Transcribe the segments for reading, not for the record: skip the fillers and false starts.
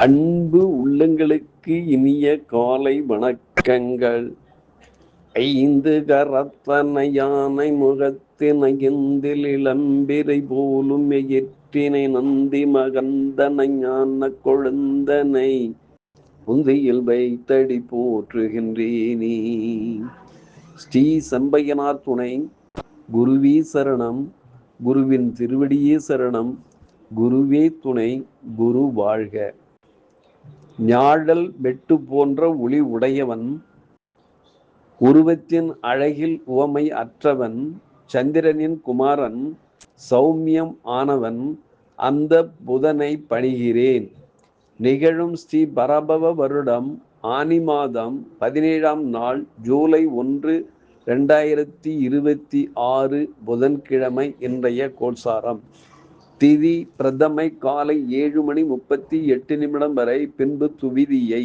அன்பு உள்ளங்களுக்கு இனிய காலை வணக்கங்கள். ஐந்து கரத்தனை யானை முகத்தினை எந்தில் இளம்பிரை போலும் எயிற்றினை நந்தி மகந்தனை ஞான கொழுந்தனை புந்தியில் வைத்தடி போற்றுகின்றேனே. ஸ்ரீ செம்பையனார் துணை. குருவே சரணம். குருவின் திருவடியே சரணம். குருவே துணை. குரு வாழ்க. ஞாழல் வெட்டு போன்ற ஒளி உடையவன், உருவத்தின் அழகில் உவமை அற்றவன், சந்திரனின் குமாரன், சௌமியம் ஆனவன், அந்த புதனை பணிகிறேன். நிகழும் ஸ்ரீ பரபவ வருடம் ஆனி மாதம் 17ஆம் நாள் ஜூலை 1, 2026 புதன்கிழமை. இன்றைய கோல்சாரம். திதி பிரதமை காலை 7:38 வரை, பின்பு துவிதியை.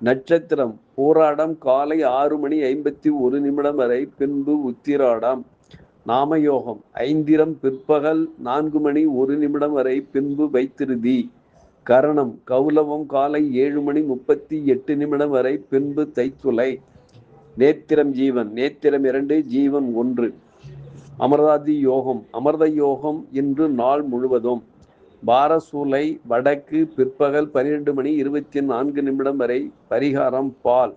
நட்சத்திரம் பூராடம் காலை 6:51 வரை, பின்பு உத்திராடம். நாமயோகம் ஐந்திரம் பிற்பகல் 4:01 வரை, பின்பு வைத்திருதி. கரணம் கௌலவம் காலை 7:38 வரை, பின்பு தைத்துளை. நேத்திரம் ஜீவன். நேத்திரம் 2, ஜீவன் 1. அமிர்தாதி யோகம். அமிர்த யோகம் இன்று நாள் முழுவதும். பாரசூலை வடக்கு பிற்பகல் 12:24 வரை. பரிகாரம் பால்.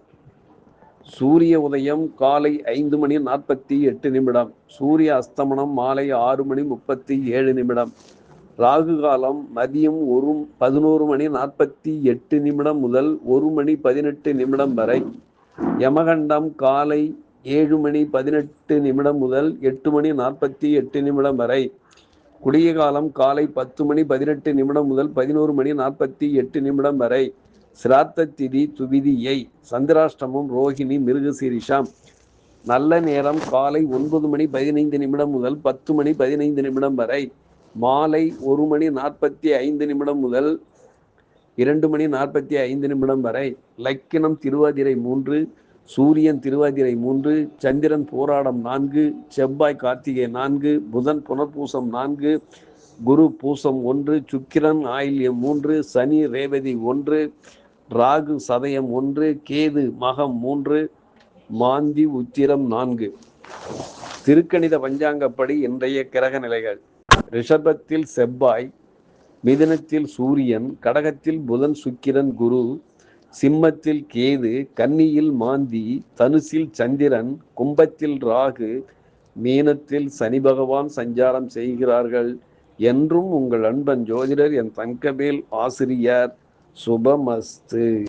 சூரிய உதயம் காலை 5:48. சூரிய அஸ்தமனம் மாலை 6:37. ராகு காலம் மதியம் 11:48 முதல் 1:18 வரை. யமகண்டம் காலை 7:18 முதல் 8:48 வரை. குளிய காலம் காலை 10:18 முதல் 11:48 வரை. சிராத்த திதி துவிதியை. சந்திராஷ்டமம் ரோகிணி மிருகசீரிஷம். நல்ல நேரம் காலை 9:15 முதல் 10:15 வரை. மாலை 1:45 முதல் 2:45 வரை. லக்கினம் திருவாதிரை 3, சூரியன் திருவாதிரை 3, சந்திரன் போராடம் 4, செவ்வாய் கார்த்திகை 4, புதன் புனர்பூசம் 4, குரு பூசம் 1, சுக்கிரன் ஆயில்யம் 3, சனி ரேவதி 1, ராகு சதயம் 1, கேது மகம் 3, மாந்தி உத்திரம் 4. திருக்கணித பஞ்சாங்கப்படி இன்றைய கிரக நிலைகள். ரிஷபத்தில் செவ்வாய், மிதுனத்தில் சூரியன், கடகத்தில் புதன் சுக்கிரன் குரு, சிம்மத்தில் கேது, கன்னியில் மாந்தி, தனுசில் சந்திரன், கும்பத்தில் ராகு, மீனத்தில் சனி பகவான் சஞ்சாரம் செய்கிறார்கள். என்றும் உங்கள் அன்பன் ஜோதிடர் என் தங்கவேல் ஆசிரியர். சுபமஸ்து.